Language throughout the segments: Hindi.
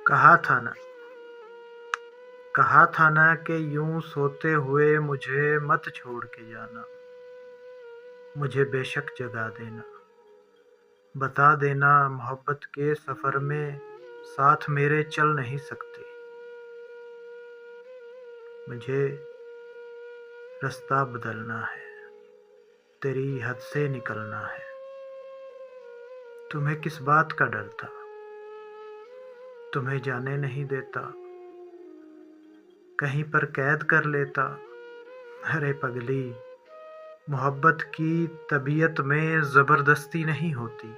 कहा था ना कहा था ना कि यूं सोते हुए मुझे मत छोड़ के जाना। मुझे बेशक जगा देना, बता देना मोहब्बत के सफ़र में साथ मेरे चल नहीं सकते। मुझे रास्ता बदलना है, तेरी हद से निकलना है। तुम्हें किस बात का डर था, तुम्हें जाने नहीं देता, कहीं पर कैद कर लेता। अरे पगली, मोहब्बत की तबीयत में ज़बरदस्ती नहीं होती।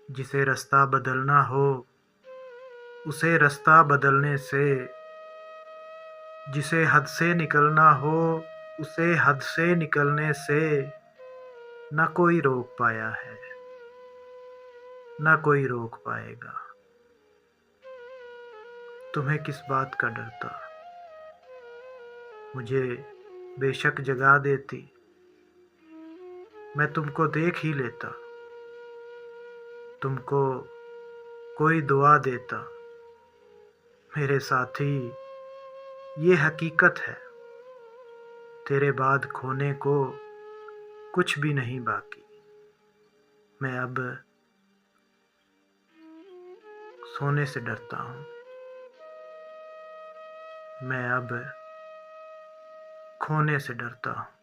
जिसे रास्ता बदलना हो उसे रास्ता बदलने से, जिसे हद से निकलना हो उसे हद से निकलने से न कोई रोक पाया है, न कोई रोक पाएगा। तुम्हें किस बात का डर था, मुझे बेशक जगा देती, मैं तुमको देख ही लेता, तुमको कोई दुआ देता। मेरे साथी, ये हकीकत है, तेरे बाद खोने को कुछ भी नहीं बाकी। मैं अब सोने से डरता हूँ, मैं अब खोने से डरता हूँ।